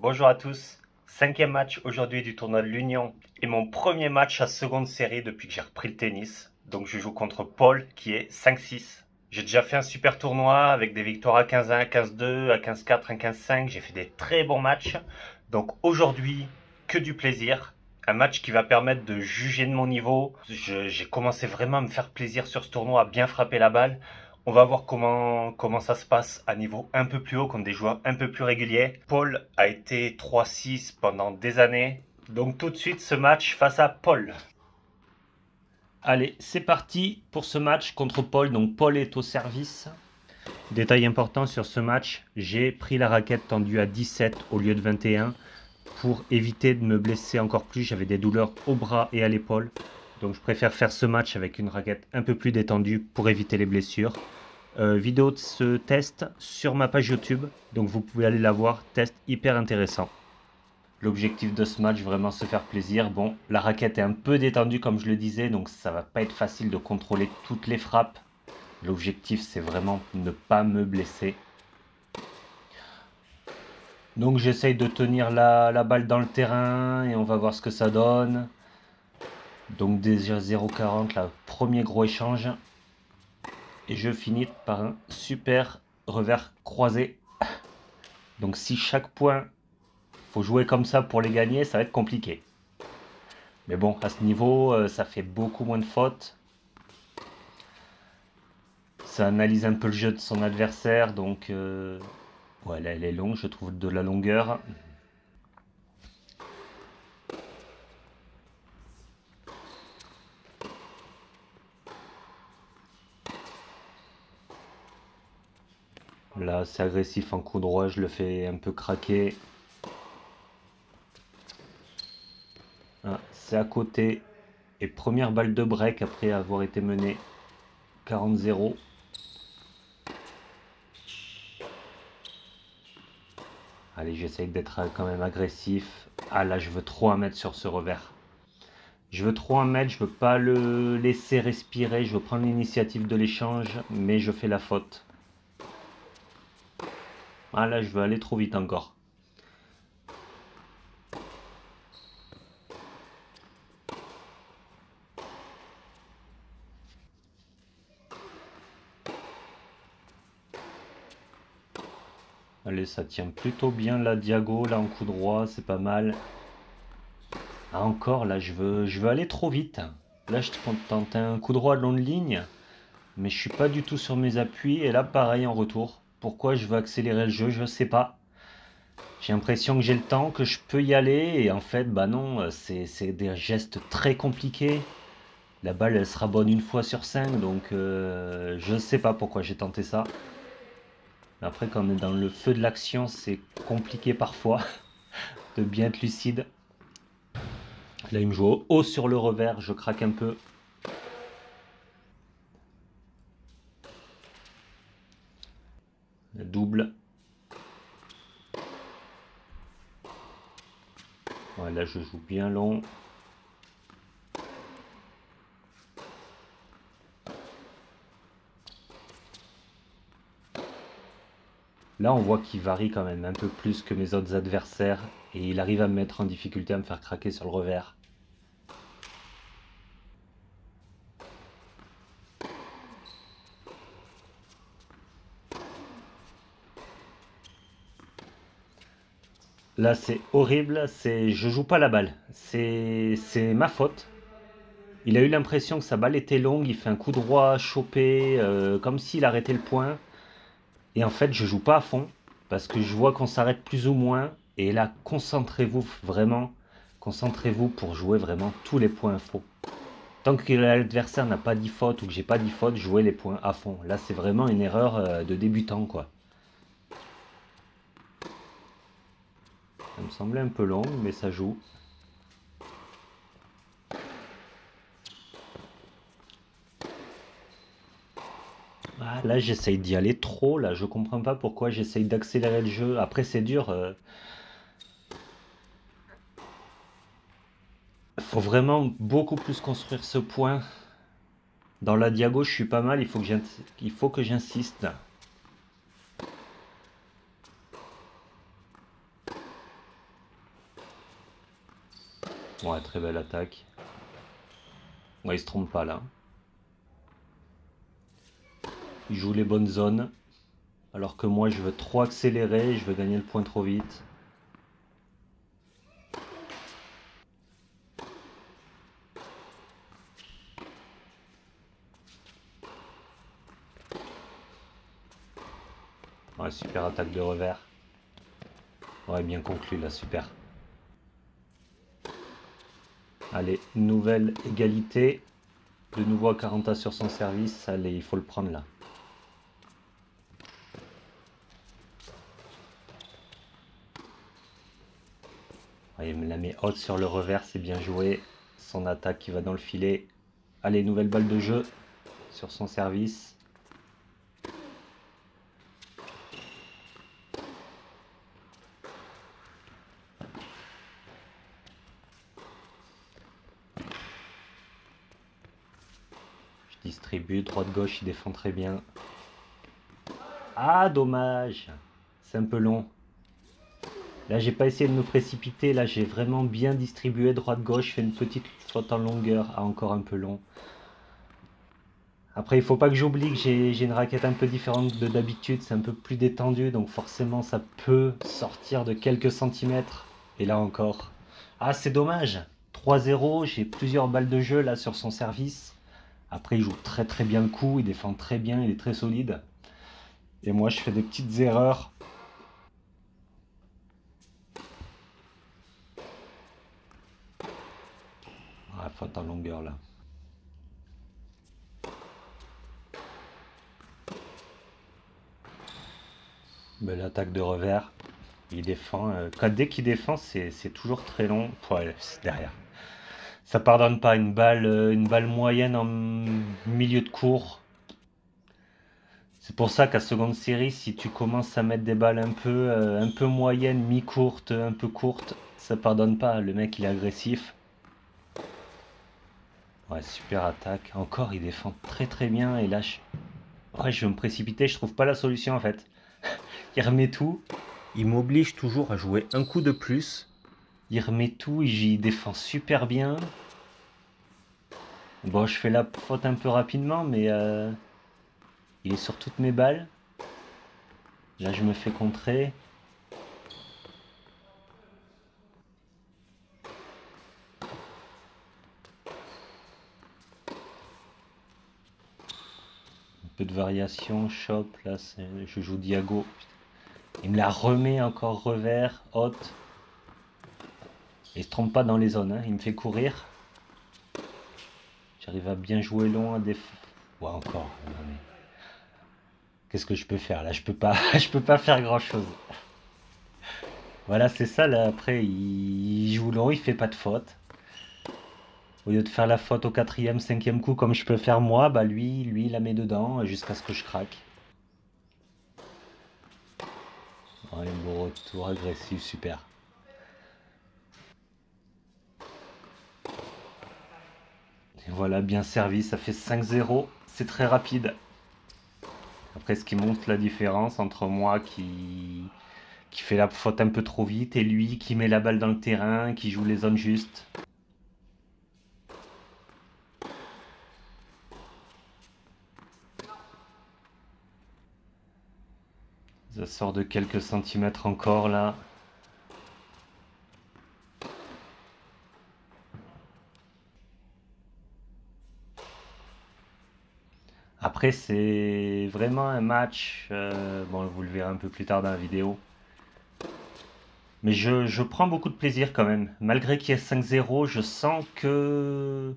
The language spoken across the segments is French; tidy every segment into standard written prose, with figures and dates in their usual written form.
Bonjour à tous, cinquième match aujourd'hui du tournoi de l'Union et mon premier match à seconde série depuis que j'ai repris le tennis. Donc je joue contre Paul qui est 5-6. J'ai déjà fait un super tournoi avec des victoires à 15-1, 15-2, à 15-4, à 15-5. J'ai fait des très bons matchs. Donc aujourd'hui, que du plaisir. Un match qui va permettre de juger de mon niveau. J'ai commencé vraiment à me faire plaisir sur ce tournoi, à bien frapper la balle. On va voir comment ça se passe à niveau un peu plus haut contre des joueurs un peu plus réguliers. Paul a été 3-6 pendant des années. Donc tout de suite ce match face à Paul. Allez, c'est parti pour ce match contre Paul. Donc Paul est au service. Détail important sur ce match, j'ai pris la raquette tendue à 17 au lieu de 21 pour éviter de me blesser encore plus. J'avais des douleurs au bras et à l'épaule. Donc je préfère faire ce match avec une raquette un peu plus détendue pour éviter les blessures. Vidéo de ce test sur ma page YouTube, donc vous pouvez aller la voir, test hyper intéressant. L'objectif de ce match, vraiment se faire plaisir. Bon, la raquette est un peu détendue comme je le disais, donc ça va pas être facile de contrôler toutes les frappes. L'objectif c'est vraiment ne pas me blesser. Donc j'essaye de tenir la balle dans le terrain et on va voir ce que ça donne. Donc déjà 0,40, là, premier gros échange. Et je finis par un super revers croisé. Donc si chaque point, faut jouer comme ça pour les gagner, ça va être compliqué. Mais bon, à ce niveau, ça fait beaucoup moins de fautes. Ça analyse un peu le jeu de son adversaire. Donc, ouais, là, elle est longue, je trouve de la longueur. Là, c'est agressif en coup droit, je le fais un peu craquer. Ah, c'est à côté. Et première balle de break après avoir été mené 40-0. Allez, j'essaye d'être quand même agressif. Ah là, je veux trop un mètre sur ce revers. Je veux trop un mètre, je veux pas le laisser respirer. Je veux prendre l'initiative de l'échange, mais je fais la faute. Ah là, je veux aller trop vite encore. Allez, ça tient plutôt bien la diago, là en coup droit, c'est pas mal. Ah encore, là, je veux aller trop vite. Là, je tente un coup droit long de ligne, mais je suis pas du tout sur mes appuis. Et là, pareil en retour. Pourquoi je veux accélérer le jeu, je sais pas. J'ai l'impression que j'ai le temps, que je peux y aller. Et en fait, bah non, c'est des gestes très compliqués. La balle, elle sera bonne une fois sur 5. Donc, je sais pas pourquoi j'ai tenté ça. Après, quand on est dans le feu de l'action, c'est compliqué parfois de bien être lucide. Là, il me joue haut sur le revers. Je craque un peu. Le double. Ouais, là, je joue bien long. Là, on voit qu'il varie quand même un peu plus que mes autres adversaires. Et il arrive à me mettre en difficulté, à me faire craquer sur le revers. Là, c'est horrible. Je joue pas la balle. C'est ma faute. Il a eu l'impression que sa balle était longue. Il fait un coup droit chopé, comme s'il arrêtait le point. Et en fait, je joue pas à fond. Parce que je vois qu'on s'arrête plus ou moins. Et là, concentrez-vous vraiment. Concentrez-vous pour jouer vraiment tous les points faux. Tant que l'adversaire n'a pas dit faute ou que j'ai pas dit faute, jouez les points à fond. Là, c'est vraiment une erreur de débutant, quoi. Ça me semblait un peu long, mais ça joue. Ah, là, j'essaye d'y aller trop. Là, je comprends pas pourquoi j'essaye d'accélérer le jeu. Après, c'est dur. Faut vraiment beaucoup plus construire ce point. Dans la diago, je suis pas mal. Il faut que j'insiste. Ouais, très belle attaque. Ouais, il se trompe pas là. Il joue les bonnes zones. Alors que moi, je veux trop accélérer, je veux gagner le point trop vite. Ouais, super attaque de revers. Ouais, bien conclu là, super. Allez, nouvelle égalité. De nouveau à 40 sur son service. Allez, il faut le prendre là. Ouais, il me la met haute sur le revers, c'est bien joué. Son attaque qui va dans le filet. Allez, nouvelle balle de jeu sur son service. Je distribue, droite-gauche, il défend très bien. Ah, dommage. C'est un peu long. Là, j'ai pas essayé de me précipiter. Là, j'ai vraiment bien distribué droite-gauche. Fait une petite faute en longueur. Ah, encore un peu long. Après, il faut pas que j'oublie que j'ai une raquette un peu différente de d'habitude. C'est un peu plus détendu. Donc forcément, ça peut sortir de quelques centimètres. Et là encore. Ah, c'est dommage. 3-0. J'ai plusieurs balles de jeu là sur son service. Après, il joue très très bien le coup. Il défend très bien. Il est très solide. Et moi, je fais des petites erreurs. Ah, faute en longueur là. Belle attaque de revers. Il défend. Dès qu'il défend, c'est toujours très long. Ouais, c'est derrière. Ça pardonne pas. Une balle moyenne en milieu de cours. C'est pour ça qu'à seconde série, si tu commences à mettre des balles un peu moyennes, mi-courtes, un peu courtes, ça pardonne pas. Le mec, il est agressif. Ouais, super attaque. Encore, il défend très très bien. Et là, ouais, je vais me précipiter. Je trouve pas la solution en fait. Il remet tout. Il m'oblige toujours à jouer un coup de plus. Il remet tout. Il défend super bien. Bon, je fais la faute un peu rapidement, mais il est sur toutes mes balles. Là, je me fais contrer. Un peu de variation. Chop, là, je joue Diago. Il me la remet encore revers, haute. Et il se trompe pas dans les zones, hein. Il me fait courir. J'arrive à bien jouer long, à défendre. Ouais, encore. Qu'est-ce que je peux faire là? Je peux pas, je peux pas faire grand-chose. Voilà, c'est ça là. Après, il joue long, il fait pas de faute. Au lieu de faire la faute au quatrième, cinquième coup comme je peux faire moi, bah lui, il la met dedans jusqu'à ce que je craque. Ouais, beau retour agressif, super. Et voilà, bien servi, ça fait 5-0. C'est très rapide. Après, ce qui montre la différence entre moi qui fait la faute un peu trop vite et lui qui met la balle dans le terrain, qui joue les zones justes. Ça sort de quelques centimètres encore là. Après, c'est vraiment un match, bon, vous le verrez un peu plus tard dans la vidéo. Mais je prends beaucoup de plaisir quand même. Malgré qu'il y ait 5-0, je sens que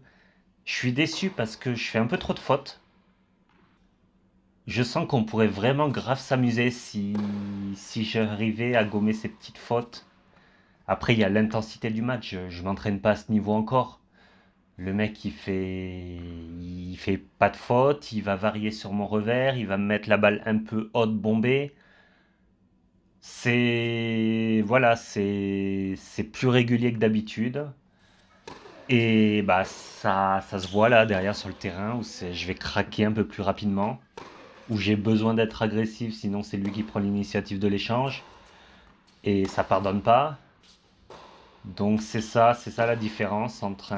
je suis déçu parce que je fais un peu trop de fautes. Je sens qu'on pourrait vraiment grave s'amuser si j'arrivais à gommer ces petites fautes. Après, il y a l'intensité du match. Je m'entraîne pas à ce niveau encore. Le mec, il fait pas de faute. Il va varier sur mon revers. Il va me mettre la balle un peu haute bombée. Voilà, c'est plus régulier que d'habitude. Et bah ça se voit là derrière sur le terrain où je vais craquer un peu plus rapidement, où j'ai besoin d'être agressif, sinon c'est lui qui prend l'initiative de l'échange. Et ça pardonne pas. Donc c'est ça la différence entre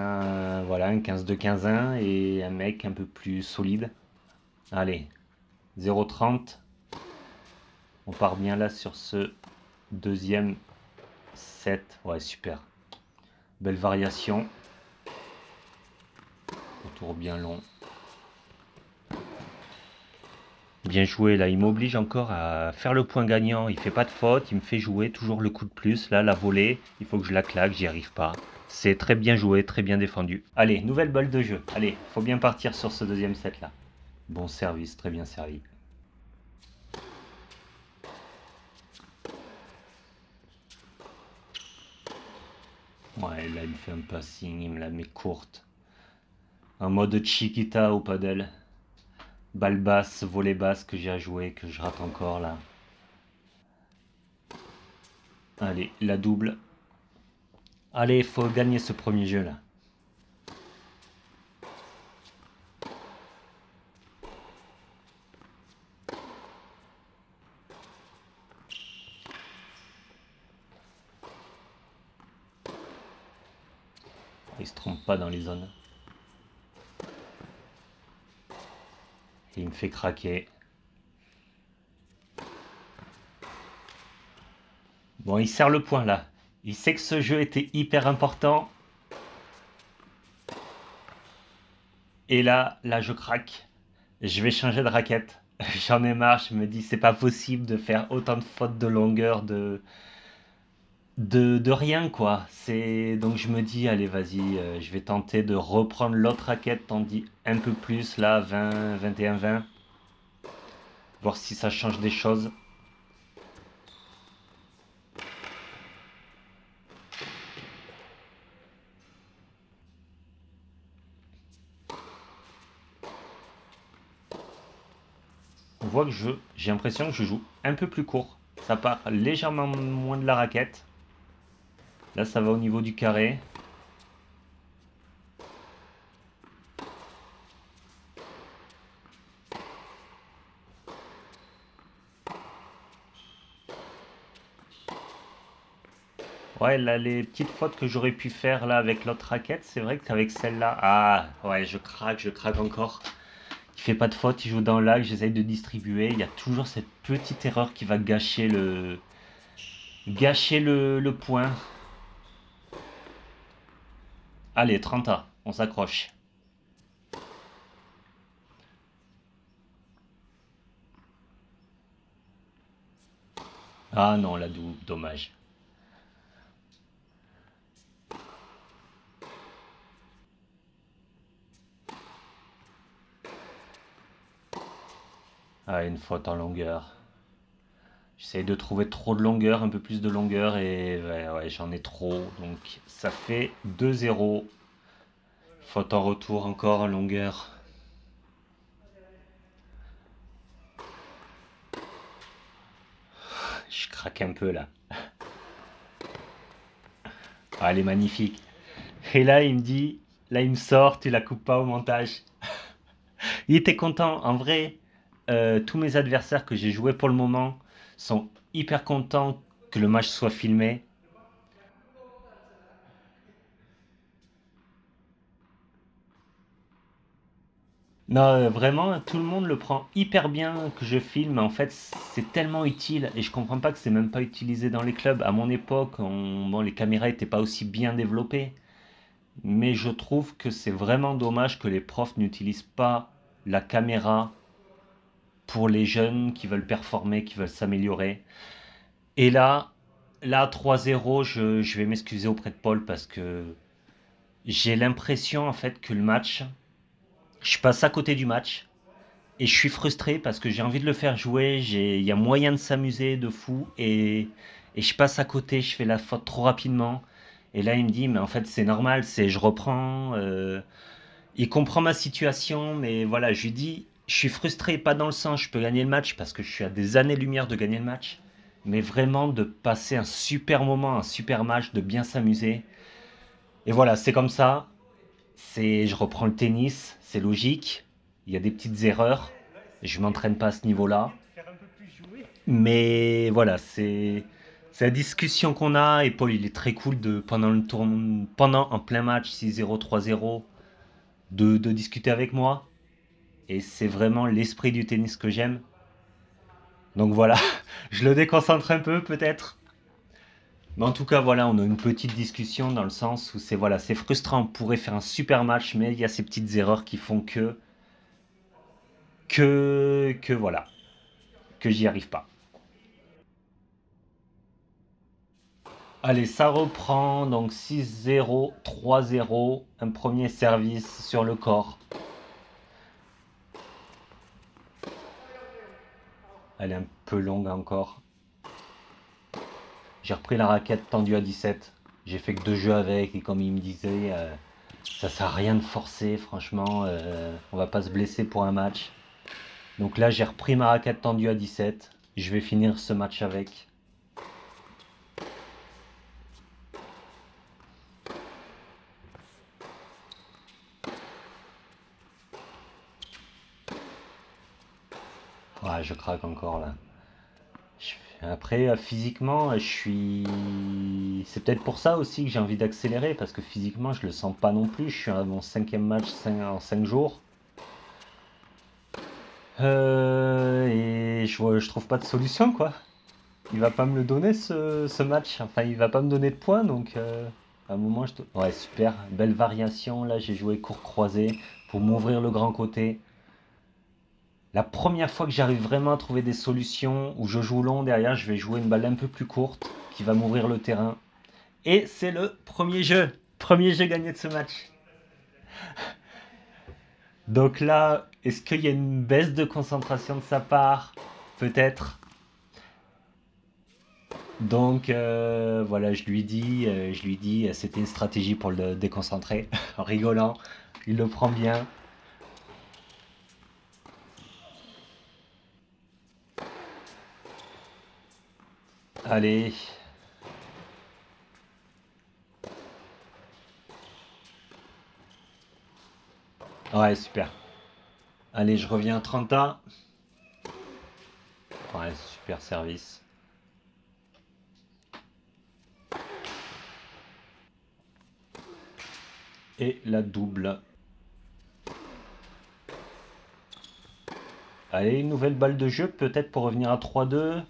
voilà, un 15-2, 15-1 et un mec un peu plus solide. Allez, 0,30. On part bien là sur ce deuxième set. Ouais, super. Belle variation. Retour bien long. Bien joué, là, il m'oblige encore à faire le point gagnant. Il fait pas de faute, il me fait jouer toujours le coup de plus. Là, la volée, il faut que je la claque, j'y arrive pas. C'est très bien joué, très bien défendu. Allez, nouvelle balle de jeu. Allez, faut bien partir sur ce deuxième set là. Bon service, très bien servi. Ouais, là, il me fait un passing, il me la met courte. En mode Chiquita au paddle. Balle basse, volée basse que j'ai à jouer, que je rate encore là. Allez, la double. Allez, il faut gagner ce premier jeu là. Il se trompe pas dans les zones. Et il me fait craquer. Bon, il serre le point là. Il sait que ce jeu était hyper important. Et là, je craque. Je vais changer de raquette. J'en ai marre, je me dis c'est pas possible de faire autant de fautes de longueur de rien quoi. Donc je me dis allez vas-y, je vais tenter de reprendre l'autre raquette, tandis un peu plus là, 20, 21, 20. Voir si ça change des choses. On voit que j'ai l'impression que je joue un peu plus court. Ça part légèrement moins de la raquette. Là, ça va au niveau du carré. Ouais, là, les petites fautes que j'aurais pu faire là avec l'autre raquette, c'est vrai qu'avec celle-là, ah, ouais, je craque encore. Il fait pas de faute, il joue dans l'axe, j'essaye de distribuer. Il y a toujours cette petite erreur qui va gâcher le point. Allez, 30A, on s'accroche. Ah non, la double, dommage. Ah, une faute en longueur. J'essaye de trouver trop de longueur, un peu plus de longueur, et ouais, j'en ai trop. Donc ça fait 2-0. Faute en retour encore en longueur. Je craque un peu là. Ah, elle est magnifique. Et là, il me dit, là, il me sort, tu la coupes pas au montage. Il était content. En vrai, tous mes adversaires que j'ai joués pour le moment sont hyper contents que le match soit filmé. Non, vraiment, tout le monde le prend hyper bien que je filme. En fait, c'est tellement utile et je comprends pas que c'est même pas utilisé dans les clubs. À mon époque, bon, les caméras étaient pas aussi bien développées. Mais je trouve que c'est vraiment dommage que les profs n'utilisent pas la caméra pour les jeunes qui veulent performer, qui veulent s'améliorer. Et là 3-0, je vais m'excuser auprès de Paul parce que j'ai l'impression en fait que le match, je passe à côté du match et je suis frustré parce que j'ai envie de le faire jouer, il y a moyen de s'amuser de fou et je passe à côté, je fais la faute trop rapidement. Et là, il me dit, mais en fait, c'est normal, je reprends. Il comprend ma situation, mais voilà, je lui dis, je suis frustré, pas dans le sens, je peux gagner le match parce que je suis à des années-lumière de gagner le match, mais vraiment de passer un super moment, un super match, de bien s'amuser. Et voilà, c'est comme ça. Je reprends le tennis, c'est logique. Il y a des petites erreurs. Je m'entraîne pas à ce niveau-là. Mais voilà, C'est la discussion qu'on a et Paul il est très cool de pendant en plein match 6-0, 3-0 de discuter avec moi et c'est vraiment l'esprit du tennis que j'aime. Donc voilà, je le déconcentre un peu peut-être. Mais en tout cas voilà, on a une petite discussion dans le sens où c'est voilà, c'est frustrant, on pourrait faire un super match mais il y a ces petites erreurs qui font que voilà, que j'y arrive pas. Allez, ça reprend, donc 6-0, 3-0, un premier service sur le corps. Elle est un peu longue encore. J'ai repris la raquette tendue à 17. J'ai fait que 2 jeux avec et comme il me disait, ça sert à rien de forcer, franchement, on va pas se blesser pour un match. Donc là, j'ai repris ma raquette tendue à 17. Je vais finir ce match avec. Ouais, je craque encore là. Après, physiquement, je suis. C'est peut-être pour ça aussi que j'ai envie d'accélérer, parce que physiquement, je le sens pas non plus. Je suis à mon 5e match en 5 jours. Et je trouve pas de solution, quoi. Il va pas me le donner ce match. Enfin, il va pas me donner de points, donc à un moment, ouais, super. Belle variation. Là, j'ai joué court croisé pour m'ouvrir le grand côté. La première fois que j'arrive vraiment à trouver des solutions où je joue long derrière, je vais jouer une balle un peu plus courte qui va m'ouvrir le terrain. Et c'est le premier jeu. Premier jeu gagné de ce match. Donc là, est-ce qu'il y a une baisse de concentration de sa part? Peut-être. Donc voilà, je lui dis, c'était une stratégie pour le déconcentrer, en rigolant. Il le prend bien. Allez. Ouais, super. Allez, je reviens à 30A. Ouais, super service. Et la double. Allez, une nouvelle balle de jeu, peut-être pour revenir à 3-2.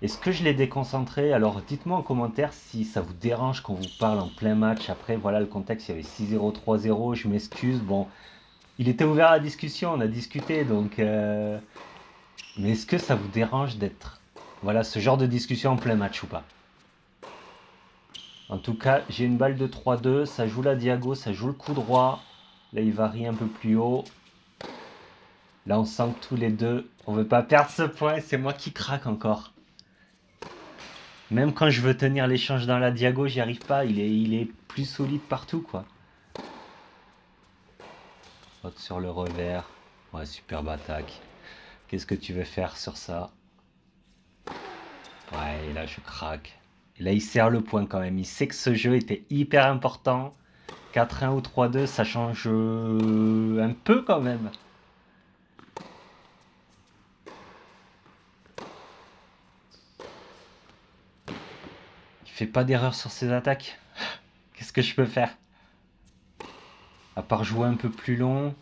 Est-ce que je l'ai déconcentré? Alors dites-moi en commentaire si ça vous dérange qu'on vous parle en plein match. Après, voilà le contexte, il y avait 6-0, 3-0, je m'excuse. Bon, il était ouvert à la discussion, on a discuté, donc... Mais est-ce que ça vous dérange d'être... Voilà, ce genre de discussion en plein match ou pas? En tout cas, j'ai une balle de 3-2, ça joue la diago, ça joue le coup droit. Là, il varie un peu plus haut. Là, on sent que tous les deux, on veut pas perdre ce point, c'est moi qui craque encore. Même quand je veux tenir l'échange dans la diago, j'y arrive pas, il est plus solide partout, quoi. Haute sur le revers. Ouais, superbe attaque. Qu'est-ce que tu veux faire sur ça? Ouais, et là, je craque. Et là, il serre le point quand même. Il sait que ce jeu était hyper important. 4-1 ou 3-2, ça change un peu quand même. Il fait pas d'erreur sur ses attaques. Qu'est-ce que je peux faire? À part jouer un peu plus long,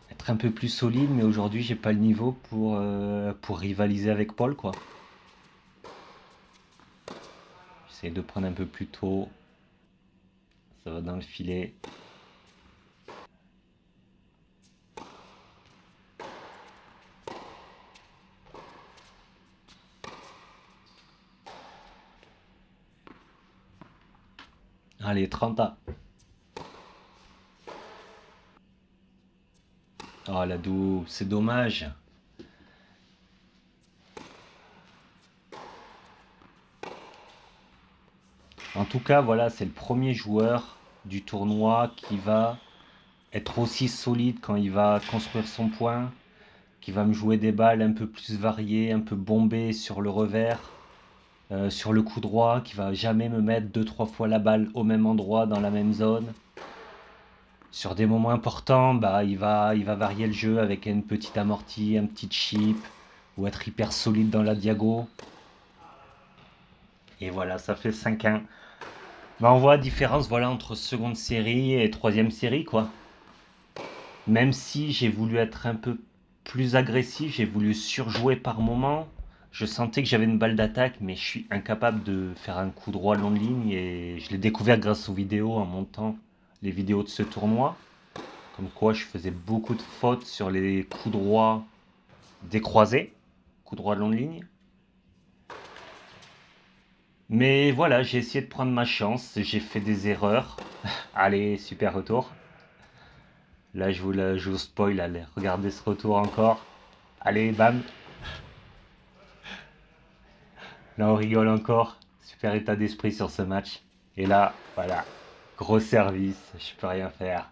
être un peu plus solide, mais aujourd'hui, j'ai pas le niveau pour rivaliser avec Paul, quoi. J'essaie de prendre un peu plus tôt. Ça va dans le filet. Allez, 30A. Oh, la double, c'est dommage. En tout cas, voilà, c'est le premier joueur du tournoi qui va être aussi solide quand il va construire son point, qui va me jouer des balles un peu plus variées, un peu bombées sur le revers, sur le coup droit, qui va jamais me mettre 2-3 fois la balle au même endroit, dans la même zone. Sur des moments importants, bah, il va varier le jeu avec une petite amortie, un petit chip, ou être hyper solide dans la diago. Et voilà, ça fait 5-1. Bah, on voit la différence voilà, entre seconde série et troisième série, quoi. Même si j'ai voulu être un peu plus agressif, j'ai voulu surjouer par moment. Je sentais que j'avais une balle d'attaque, mais je suis incapable de faire un coup droit long de ligne. Et je l'ai découvert grâce aux vidéos en montant les vidéos de ce tournoi. Comme quoi, je faisais beaucoup de fautes sur les coups droits décroisés, coups droits long de ligne. Mais voilà, j'ai essayé de prendre ma chance, j'ai fait des erreurs. Allez, super retour. Là, je vous spoil, allez, regardez ce retour encore. Allez, bam. Là, on rigole encore. Super état d'esprit sur ce match. Et là, voilà, gros service, je peux rien faire.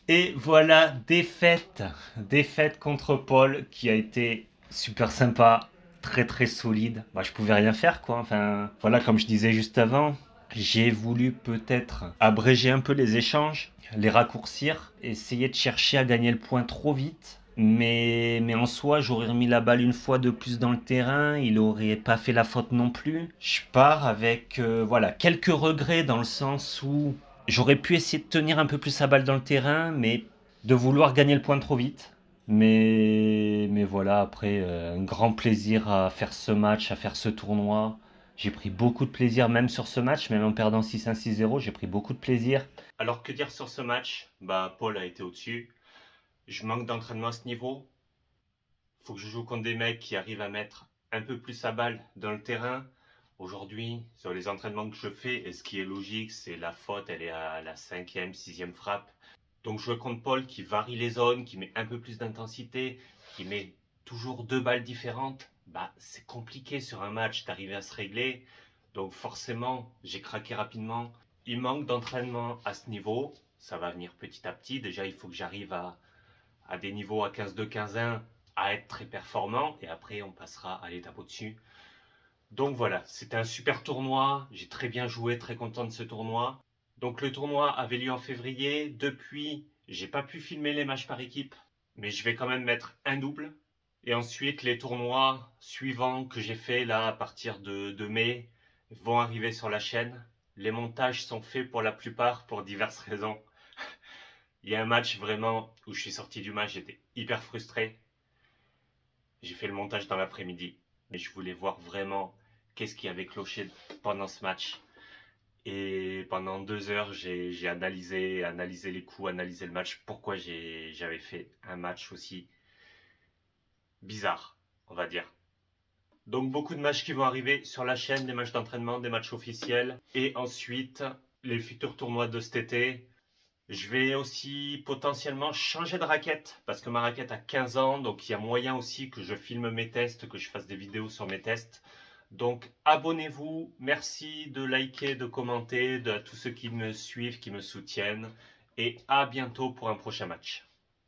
Et voilà, défaite. Défaite contre Paul qui a été super sympa, très très solide. Bah, je pouvais rien faire quoi. Enfin, voilà, comme je disais juste avant, j'ai voulu peut-être abréger un peu les échanges, les raccourcir, essayer de chercher à gagner le point trop vite. Mais en soi, j'aurais remis la balle une fois de plus dans le terrain, il aurait pas fait la faute non plus. Je pars avec voilà, quelques regrets dans le sens où j'aurais pu essayer de tenir un peu plus la balle dans le terrain, mais de vouloir gagner le point trop vite. Mais voilà, après, un grand plaisir à faire ce match, à faire ce tournoi. J'ai pris beaucoup de plaisir, même sur ce match, même en perdant 6-1, 6-0, j'ai pris beaucoup de plaisir. Alors que dire sur ce match? Bah, Paul a été au-dessus. Je manque d'entraînement à ce niveau. Faut que je joue contre des mecs qui arrivent à mettre un peu plus sa balle dans le terrain. Aujourd'hui, sur les entraînements que je fais, et ce qui est logique, c'est la faute, elle est à la 5e, 6e frappe. Donc je joue contre Paul qui varie les zones, qui met un peu plus d'intensité, qui met toujours deux balles différentes. Bah, c'est compliqué sur un match d'arriver à se régler. Donc forcément, j'ai craqué rapidement. Il manque d'entraînement à ce niveau. Ça va venir petit à petit. Déjà, il faut que j'arrive à des niveaux à 15-2, 15-1, à être très performant. Et après, on passera à l'étape au-dessus. Donc voilà, c'était un super tournoi. J'ai très bien joué, très content de ce tournoi. Donc le tournoi avait lieu en février. Depuis, j'ai pas pu filmer les matchs par équipe, mais je vais quand même mettre un double. Et ensuite, les tournois suivants que j'ai fait là à partir de mai vont arriver sur la chaîne. Les montages sont faits pour la plupart pour diverses raisons. Il y a un match vraiment où je suis sorti du match, j'étais hyper frustré. J'ai fait le montage dans l'après-midi, mais je voulais voir vraiment qu'est-ce qui avait cloché pendant ce match. Et pendant 2 heures, j'ai analysé les coups, analysé le match, pourquoi j'avais fait un match aussi bizarre, on va dire. Donc beaucoup de matchs qui vont arriver sur la chaîne, des matchs d'entraînement, des matchs officiels. Et ensuite, les futurs tournois de cet été. Je vais aussi potentiellement changer de raquette parce que ma raquette a 15 ans, donc il y a moyen aussi que je filme mes tests, que je fasse des vidéos sur mes tests. Donc abonnez-vous, merci de liker, de commenter, à tous ceux qui me suivent, qui me soutiennent et à bientôt pour un prochain match.